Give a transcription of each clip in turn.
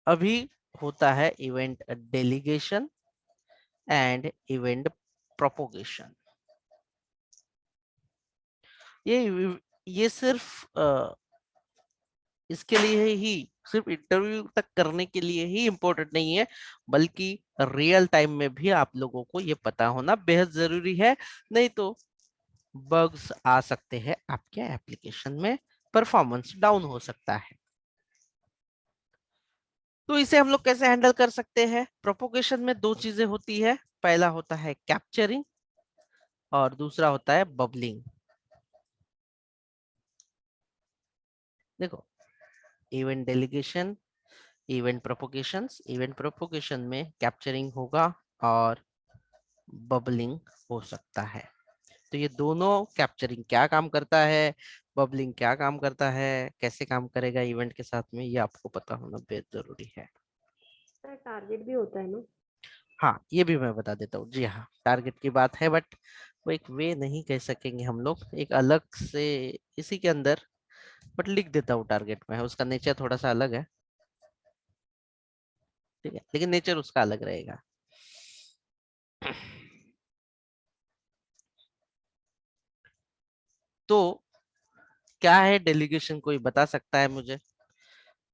अभी होता है event delegation and event propagation. ये सिर्फ इसके लिए ही, सिर्फ इंटरव्यू तक करने के लिए ही इम्पोर्टेंट नहीं है, बल्कि रियल टाइम में भी आप लोगों को ये पता होना बेहद जरूरी है। नहीं तो बग्स आ सकते हैं आपके एप्लीकेशन में, परफॉर्मेंस डाउन हो सकता है। तो इसे हम लोग कैसे हैंडल कर सकते हैं? प्रोपोगेशन में दो चीजें होती है, पहला होता है कैप्चरिंग और दूसरा होता है बबलिंग। देखो, इवेंट डेलीगेशन, इवेंट प्रोपोगेशन में कैप्चरिंग होगा और बबलिंग हो सकता है। तो ये दोनों, कैप्चरिंग क्या काम करता है, बबलिंग क्या काम करता है, कैसे काम करेगा इवेंट के साथ में, ये आपको पता होना बेहद जरूरी है। टारगेट भी होता है ना? हाँ, ये भी मैं बता देता हूँ। जी हाँ, टारगेट की बात है, बट वो एक वे नहीं कह सकेंगे हम लोग, एक अलग से इसी के अंदर, बट लिख देता हूँ टारगेट में, उसका नेचर थोड़ा सा अलग है, ठीक है, लेकिन नेचर उसका अलग रहेगा। तो क्या है डेलीगेशन, कोई बता सकता है मुझे?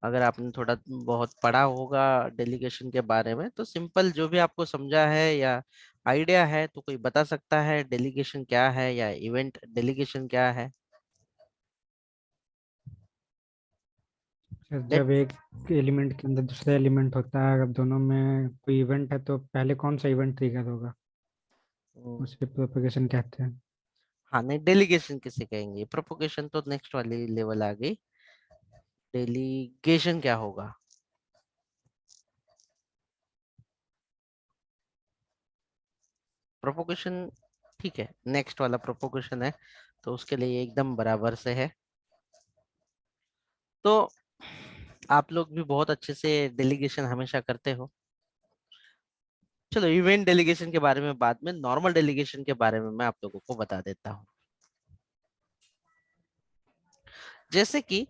अगर आपने थोड़ा बहुत पढ़ा होगा डेलीगेशन के बारे में, तो सिंपल जो भी आपको समझा है या आइडिया है, तो कोई बता सकता है डेलीगेशन क्या है या इवेंट डेलीगेशन क्या है? सर, लेट जब एक एलिमेंट के अंदर दूसरा एलिमेंट होता है, अगर दोनों में कोई इवेंट है तो पहले कौन सा इवेंट ट्रिगर होगा, उसे प्रोपेगेशन कहते हैं। हाँ, नहीं, डेलीगेशन किसे कहेंगे? प्रोपोगेशन तो नेक्स्ट वाली लेवल आ गई। डेलीगेशन क्या होगा? प्रोपोगेशन, ठीक है, नेक्स्ट वाला प्रोपोगेशन है, तो उसके लिए एकदम बराबर से है। तो आप लोग भी बहुत अच्छे से डेलीगेशन हमेशा करते हो। चलो, इवेंट डेलीगेशन के बारे में बाद में, नॉर्मल डेलीगेशन के बारे में मैं आप लोगों को बता देता हूँ। जैसे कि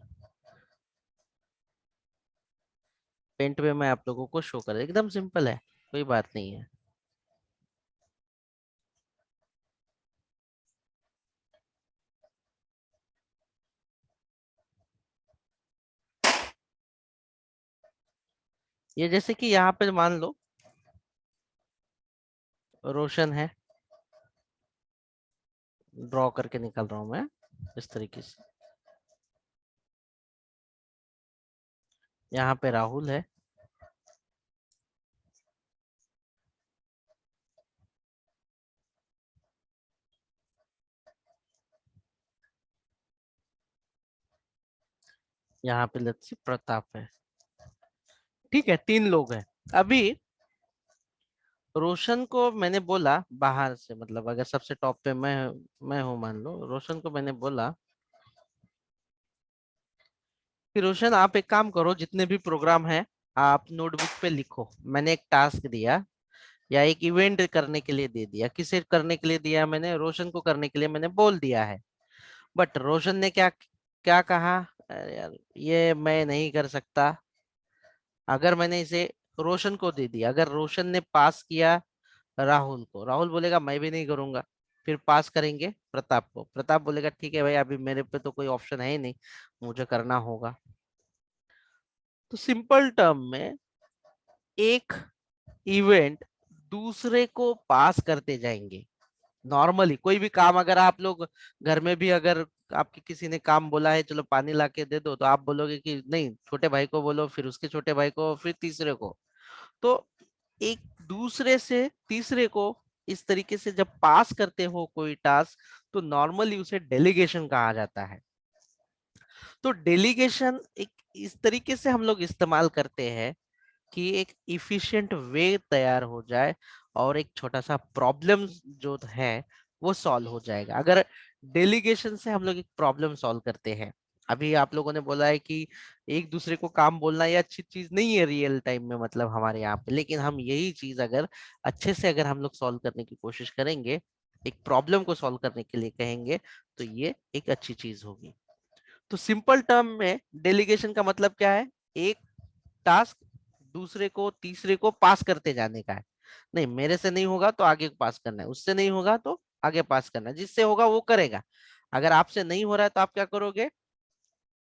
पेंट में मैं आप लोगों को शो कर, एकदम सिंपल है, कोई बात नहीं है। ये जैसे कि यहाँ पे मान लो रोशन है, ड्रॉ करके निकल रहा हूं मैं इस तरीके से। यहाँ पे राहुल है, यहाँ पे लेट्स सी प्रताप है, ठीक है, तीन लोग हैं। अभी रोशन को मैंने बोला बाहर से, मतलब अगर सबसे टॉप पे मैं हूं, मान लो रोशन को मैंने बोला कि रोशन आप एक काम करो, जितने भी प्रोग्राम है आप नोटबुक पे लिखो। मैंने एक टास्क दिया या एक इवेंट करने के लिए दे दिया। किसे करने के लिए दिया? मैंने रोशन को करने के लिए मैंने बोल दिया है। बट रोशन ने क्या क्या कहा? अरे यार, ये मैं नहीं कर सकता। अगर मैंने इसे रोशन को दे दिया, अगर रोशन ने पास किया राहुल को, राहुल बोलेगा मैं भी नहीं करूंगा। फिर पास करेंगे प्रताप को, प्रताप बोलेगा ठीक है भाई, अभी मेरे पे तो कोई ऑप्शन है ही नहीं, मुझे करना होगा। तो सिंपल टर्म में एक इवेंट दूसरे को पास करते जाएंगे। नॉर्मली कोई भी काम, अगर आप लोग घर में भी, अगर आपके किसी ने काम बोला है चलो पानी ला के दे दो, तो आप बोलोगे कि नहीं, छोटे भाई को बोलो, फिर उसके छोटे भाई को, फिर तीसरे को। तो एक दूसरे से तीसरे को इस तरीके से जब पास करते हो कोई टास्क, तो नॉर्मली उसे डेलीगेशन कहा जाता है। तो डेलीगेशन एक इस तरीके से हम लोग इस्तेमाल करते हैं कि एक इफिशिएंट वे तैयार हो जाए और एक छोटा सा प्रॉब्लम जो है वो सॉल्व हो जाएगा। अगर डेलीगेशन से हम लोग एक प्रॉब्लम सॉल्व करते हैं, अभी आप लोगों ने बोला है कि एक दूसरे को काम बोलना ये अच्छी चीज नहीं है रियल टाइम में, मतलब हमारे यहाँ पे, लेकिन हम यही चीज अगर अच्छे से अगर हम लोग सॉल्व करने की कोशिश करेंगे, एक प्रॉब्लम को सॉल्व करने के लिए कहेंगे, तो ये एक अच्छी चीज होगी। तो सिंपल टर्म में डेलीगेशन का मतलब क्या है? एक टास्क दूसरे को तीसरे को पास करते जाने का है। नहीं, मेरे से नहीं होगा तो आगे पास करना है, उससे नहीं होगा तो आगे पास करना है, जिससे होगा वो करेगा। अगर आपसे नहीं हो रहा है तो आप क्या करोगे,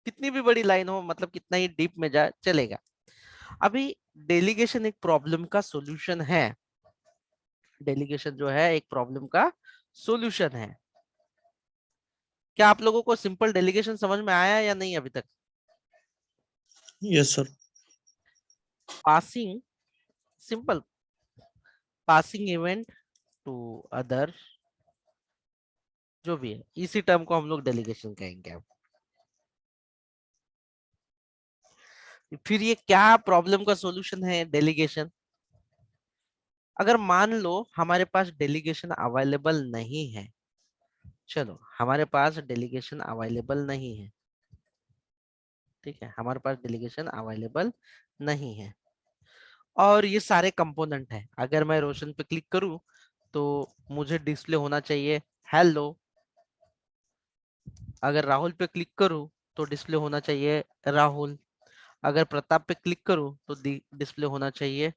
कितनी भी बड़ी लाइन हो, मतलब कितना ही डीप में जा चलेगा। अभी डेलीगेशन एक प्रॉब्लम का सॉल्यूशन है। डेलीगेशन जो है एक प्रॉब्लम का सॉल्यूशन है। क्या आप लोगों को सिंपल डेलीगेशन समझ में आया या नहीं अभी तक? Yes sir. Passing, simple, passing event to other, जो भी है, इसी टर्म को हम लोग डेलीगेशन कहेंगे। अब फिर ये क्या प्रॉब्लम का सॉल्यूशन है डेलीगेशन? अगर मान लो हमारे पास डेलीगेशन अवेलेबल नहीं है, चलो हमारे पास डेलीगेशन अवेलेबल नहीं है, ठीक है, हमारे पास डेलीगेशन अवेलेबल नहीं है और ये सारे कंपोनेंट है। अगर मैं रोशन पे क्लिक करूं तो मुझे डिस्प्ले होना चाहिए हेलो। अगर राहुल पे क्लिक करूं तो डिस्प्ले होना चाहिए राहुल। अगर प्रताप पे क्लिक करूं तो डिस्प्ले होना चाहिए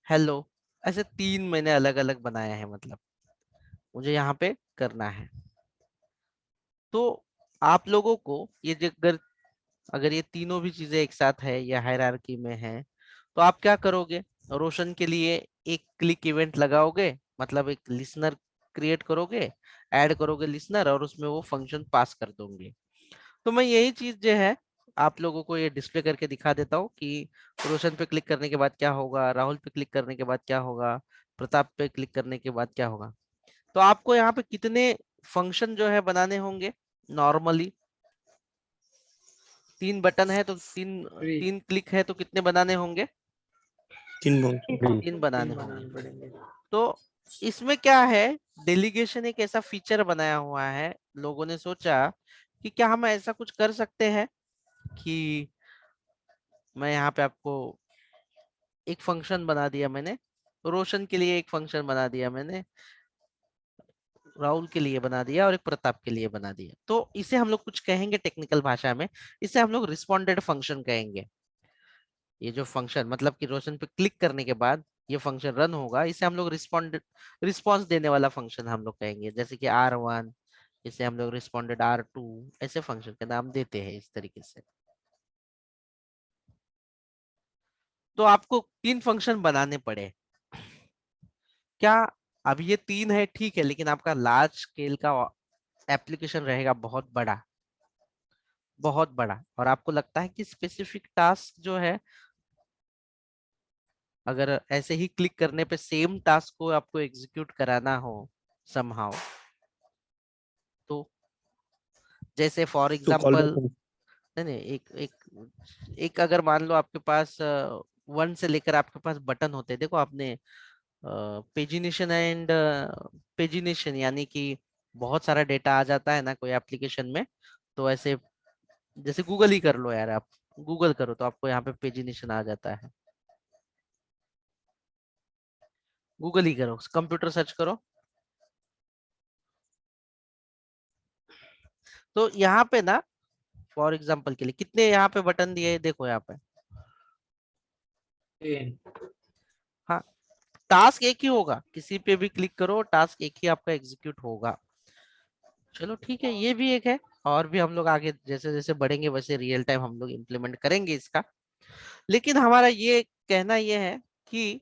हेलो। ऐसे तीन मैंने अलग अलग बनाया है, मतलब मुझे यहाँ पे करना है। तो आप लोगों को ये अगर ये तीनों भी चीजें एक साथ है या हायरार्की में है तो आप क्या करोगे, रोशन के लिए एक क्लिक इवेंट लगाओगे, मतलब एक लिसनर क्रिएट करोगे, ऐड करोगे लिसनर और उसमें वो फंक्शन पास कर दोगे। तो मैं यही चीज जो है आप लोगों को ये डिस्प्ले करके दिखा देता हूँ कि रोशन पे क्लिक करने के बाद क्या होगा, राहुल पे क्लिक करने के बाद क्या होगा, प्रताप पे क्लिक करने के बाद क्या होगा। तो आपको यहाँ पे कितने फंक्शन जो है बनाने होंगे नॉर्मली? तीन बटन है तो तीन क्लिक है तो कितने बनाने होंगे? 3 बोल। तीन बनाने होंगे। तो इसमें क्या है, डेलीगेशन एक ऐसा फीचर बनाया हुआ है, लोगों ने सोचा कि क्या हम ऐसा कुछ कर सकते हैं कि मैं यहाँ पे आपको एक फंक्शन बना दिया मैंने, रोशन के लिए एक फंक्शन बना दिया मैंने, राहुल के लिए बना दिया और एक प्रताप के लिए बना दिया। तो इसे हम लोग कुछ कहेंगे टेक्निकल भाषा में, इसे हम लोग रिस्पॉन्डेड फंक्शन कहेंगे। ये जो फंक्शन मतलब कि रोशन पे क्लिक करने के बाद ये फंक्शन रन होगा, इसे हम लोग रिस्पॉन्स देने वाला फंक्शन हम लोग कहेंगे। जैसे कि R1, इसे हम लोग रिस्पॉन्डेड R2, ऐसे फंक्शन के नाम देते हैं इस तरीके से। तो आपको तीन फंक्शन बनाने पड़े क्या? अब ये तीन है ठीक है, लेकिन आपका लार्ज स्केल का एप्लीकेशन रहेगा बहुत बड़ा, बहुत बड़ा, और आपको लगता है कि स्पेसिफिक टास्क जो है, अगर ऐसे ही क्लिक करने पे सेम टास्क को आपको एग्जीक्यूट कराना हो समहाउ, तो जैसे फॉर तो कॉल एग्जांपल, बैक। नहीं नहीं, एक अगर मान लो आपके पास 1 से लेकर आपके पास बटन होते हैं, देखो आपने पेजिनेशन एंड पेजिनेशन, यानी कि बहुत सारा डेटा आ जाता है ना कोई एप्लीकेशन में, तो ऐसे जैसे गूगल ही कर लो यार, आप गूगल करो तो आपको यहाँ पे पेजिनेशन आ जाता है। गूगल ही करो, कंप्यूटर सर्च करो। तो यहाँ पे ना फॉर एग्जांपल के लिए कितने यहाँ पे बटन दिए हैं, देखो यहाँ पे। हाँ, टास्क एक ही होगा, किसी पे भी क्लिक करो टास्क एक ही आपका एग्जीक्यूट होगा। चलो ठीक है, ये भी एक है। और भी हम लोग आगे जैसे जैसे बढ़ेंगे वैसे रियल टाइम हम लोग इम्प्लीमेंट करेंगे इसका। लेकिन हमारा ये कहना ये है कि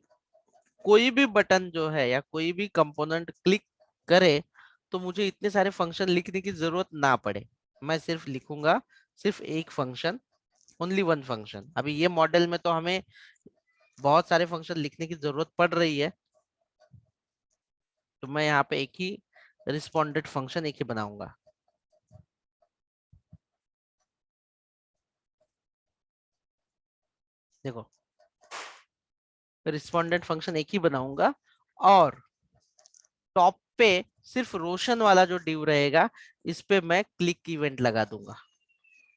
कोई भी बटन जो है या कोई भी कंपोनेंट क्लिक करे तो मुझे इतने सारे फंक्शन लिखने की जरूरत ना पड़े। मैं सिर्फ लिखूंगा सिर्फ एक फंक्शन, ओनली वन फंक्शन। अभी ये मॉडल में तो हमें बहुत सारे फंक्शन लिखने की जरूरत पड़ रही है, तो मैं यहाँ पे एक ही रिस्पॉन्डेड फंक्शन एक ही बनाऊंगा। देखो, रिस्पॉन्डेड फंक्शन एक ही बनाऊंगा और टॉप पे सिर्फ रोशन वाला जो डिव रहेगा इस पे मैं क्लिक इवेंट लगा दूंगा।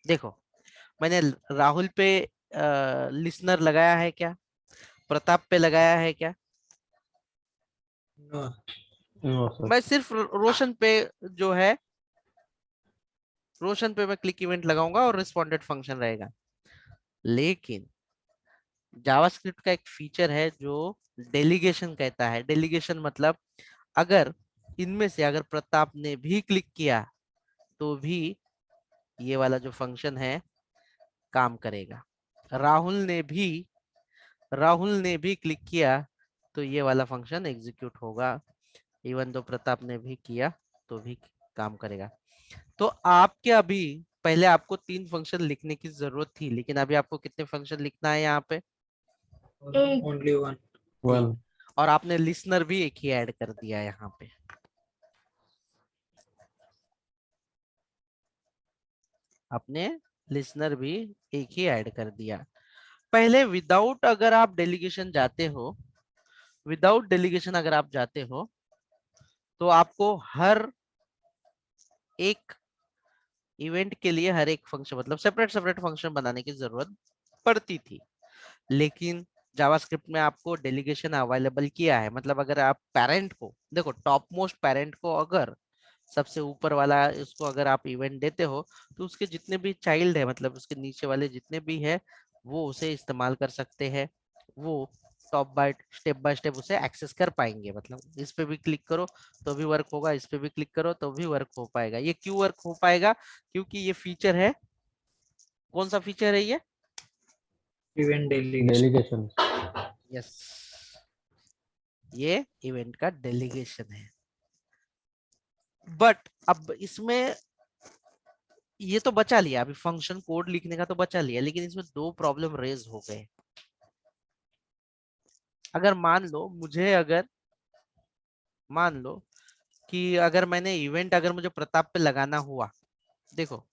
देखो, मैंने राहुल पे लिसनर लगाया है क्या, प्रताप पे लगाया है क्या? No sir. मैं सिर्फ रोशन पे जो है, रोशन पे मैं क्लिक इवेंट लगाऊंगा और रिस्पॉन्डेड फंक्शन रहेगा। लेकिन जावास्क्रिप्ट का एक फीचर है जो डेलीगेशन कहता है। डेलीगेशन मतलब अगर इनमें से अगर प्रताप ने भी क्लिक किया तो भी ये वाला जो फंक्शन है काम करेगा। राहुल ने भी क्लिक किया तो ये वाला फंक्शन एग्जीक्यूट होगा। इवन दो प्रताप ने भी किया तो भी काम करेगा। तो आपके अभी पहले आपको 3 फंक्शन लिखने की जरूरत थी, लेकिन अभी आपको कितने फंक्शन लिखना है यहाँ पे? एक। Only one. One. और आपने लिसनर भी एक ही ऐड कर दिया यहाँ पे। आपने लिसनर भी एक ही ऐड कर दिया। पहले विदाउट अगर आप डेलीगेशन जाते हो, विदाउट डेलीगेशन अगर आप जाते हो तो आपको हर एक इवेंट के लिए हर एक फंक्शन मतलब सेपरेट सेपरेट फंक्शन बनाने की जरूरत पड़ती थी। लेकिन जावास्क्रिप्ट में आपको डेलीगेशन अवेलेबल किया है। मतलब अगर आप पेरेंट को देखो, टॉप मोस्ट पेरेंट को अगर सबसे ऊपर वाला उसको अगर आप इवेंट देते हो तो उसके जितने भी चाइल्ड है मतलब उसके नीचे वाले जितने भी है वो उसे इस्तेमाल कर सकते हैं। वो टॉप बाय स्टेप उसे एक्सेस कर पाएंगे। मतलब इस पे भी क्लिक करो तो भी वर्क होगा, इस पे भी क्लिक करो तो भी वर्क हो पाएगा। ये क्यों वर्क हो पाएगा? क्योंकि ये फीचर है। कौन सा फीचर है ये? Event delegation. Delegation. यस, ये इवेंट का डेलीगेशन है। बट अब इसमें ये तो बचा लिया, अभी फंक्शन कोड लिखने का तो बचा लिया, लेकिन इसमें 2 प्रॉब्लम रेज हो गए। अगर मान लो कि अगर मैंने इवेंट अगर मुझे प्रताप पे लगाना हुआ, देखो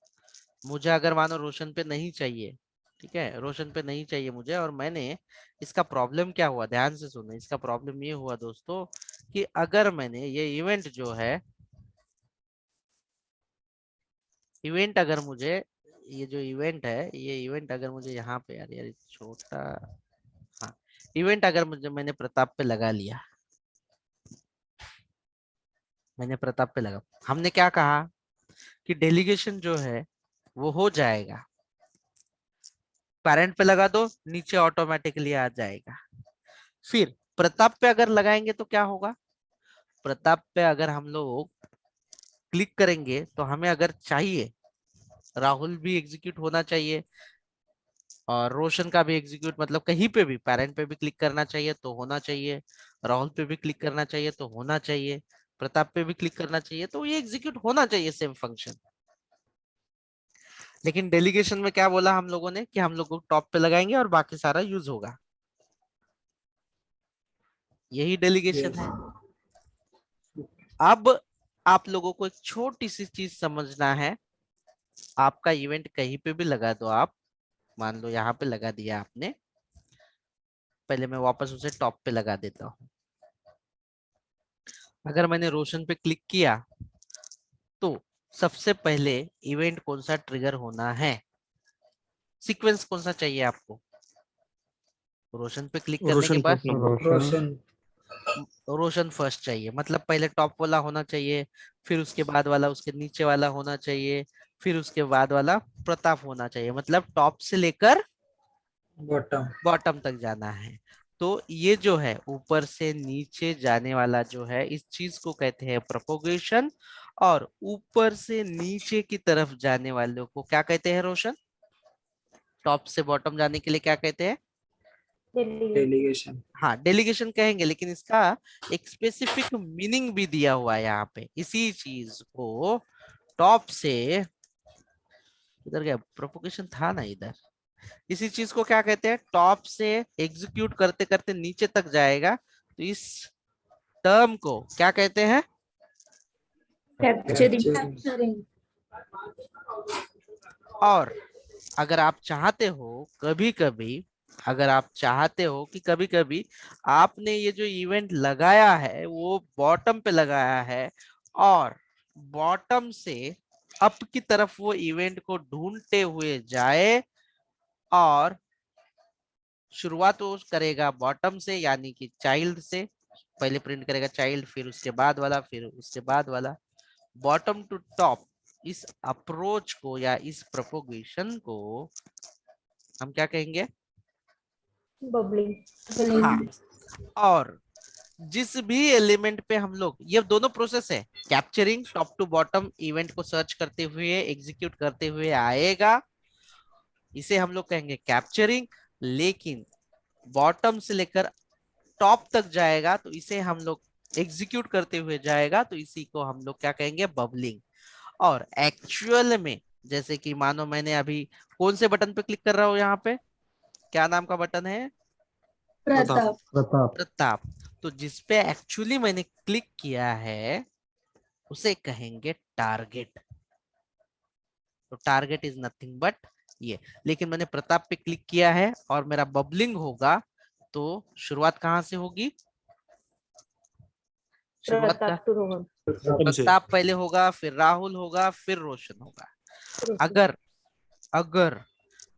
मुझे अगर मानो रोशन पे नहीं चाहिए, ठीक है, रोशन पे नहीं चाहिए मुझे, और मैंने इसका प्रॉब्लम क्या हुआ, ध्यान से सुनो। इसका प्रॉब्लम ये हुआ दोस्तों कि अगर मैंने ये इवेंट जो है, इवेंट अगर मुझे ये जो इवेंट है, ये इवेंट अगर मुझे यहाँ पे यार छोटा, हाँ, इवेंट अगर मुझे मैंने प्रताप पे लगा लिया, मैंने प्रताप पे लगा, हमने क्या कहा कि डेलीगेशन जो है वो हो जाएगा। पेरेंट पे लगा दो, नीचे ऑटोमेटिकली आ जाएगा। फिर प्रताप पे अगर लगाएंगे तो क्या होगा? प्रताप पे अगर हम लोग क्लिक करेंगे तो हमें अगर चाहिए राहुल भी एग्जीक्यूट होना चाहिए और रोशन का भी एग्जीक्यूट, मतलब कहीं पे भी पेरेंट पे भी क्लिक करना चाहिए तो होना चाहिए, राहुल पे भी क्लिक करना चाहिए तो होना चाहिए, प्रताप पे भी क्लिक करना चाहिए तो ये एग्जीक्यूट होना चाहिए सेम फंक्शन। लेकिन डेलीगेशन में क्या बोला हम लोगों ने कि हम लोग टॉप पे लगाएंगे और बाकी सारा यूज होगा। यही डेलीगेशन है। अब आप लोगों को एक छोटी सी चीज समझना है। आपका इवेंट कहीं पे भी लगा दो आप, मान लो यहाँ पे लगा दिया आपने, पहले मैं वापस उसे टॉप पे लगा देता हूँ। अगर मैंने रोशन पे क्लिक किया तो सबसे पहले इवेंट कौन सा ट्रिगर होना है, सीक्वेंस कौन सा चाहिए आपको? रोशन पे क्लिक करने के Roshan बाद first number. रोशन। रोशन फर्स्ट चाहिए, मतलब पहले टॉप वाला होना चाहिए, फिर उसके बाद वाला उसके नीचे वाला होना चाहिए, फिर उसके बाद वाला प्रताप होना चाहिए। मतलब टॉप से लेकर बॉटम। बॉटम तक जाना है। तो ये जो है ऊपर से नीचे जाने वाला जो है, इस चीज को कहते हैं प्रोपोगेशन। और ऊपर से नीचे की तरफ जाने वालों को क्या कहते हैं रोशन? टॉप से बॉटम जाने के लिए क्या कहते हैं? डेलीगेशन। हाँ, डेलीगेशन कहेंगे, लेकिन इसका एक स्पेसिफिक मीनिंग भी दिया हुआ है यहाँ पे। इसी चीज को टॉप से, इधर गया प्रोपोगेशन था ना इधर, इसी चीज को क्या कहते हैं? टॉप से एग्जीक्यूट करते करते नीचे तक जाएगा तो इस टर्म को क्या कहते हैं? कैप्चरिंग। और अगर आप चाहते हो कभी कभी, अगर आप चाहते हो कि कभी कभी आपने ये जो इवेंट लगाया है वो बॉटम पे लगाया है और बॉटम से अप की तरफ वो इवेंट को ढूंढते हुए जाए, और शुरुआत वो करेगा बॉटम से यानी कि चाइल्ड से, पहले प्रिंट करेगा चाइल्ड, फिर उसके बाद वाला, फिर उसके बाद वाला, बॉटम टू टॉप। इस अप्रोच को या इस प्रोपोगेशन को हम क्या कहेंगे? बबलिंग हाँ, और जिस भी एलिमेंट पे हम लोग, ये दोनों प्रोसेस है, capturing top to bottom event को सर्च करते हुए एग्जीक्यूट करते हुए आएगा, इसे हम लोग कहेंगे कैप्चरिंग। लेकिन बॉटम से लेकर टॉप तक जाएगा तो इसे हम लोग एग्जीक्यूट करते हुए जाएगा, तो इसी को हम लोग क्या कहेंगे, बबलिंग। और एक्चुअल में जैसे कि मानो मैंने अभी कौन से बटन पे क्लिक कर रहा हूं, यहाँ पे क्या नाम का बटन है, प्रताप प्रताप। तो जिसपे एक्चुअली मैंने क्लिक किया है उसे कहेंगे टारगेट। तो टारगेट इज नथिंग बट ये। लेकिन मैंने प्रताप पे क्लिक किया है और मेरा बबलिंग होगा, तो शुरुआत कहां से होगी, शुरुआत का, प्रताप टू रोहन बॉटम से। प्रताप पहले होगा, फिर राहुल होगा, फिर रोशन होगा। अगर अगर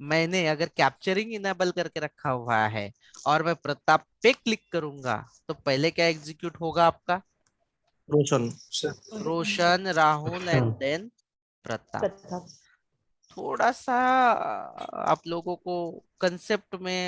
मैंने अगर कैप्चरिंग इनेबल करके रखा हुआ है और मैं प्रताप पे क्लिक करूंगा, तो पहले क्या एग्जीक्यूट होगा आपका, रोशन। रोशन, राहुल एंड देन प्रताप। प्रताप थोड़ा सा आप लोगों को कंसेप्ट में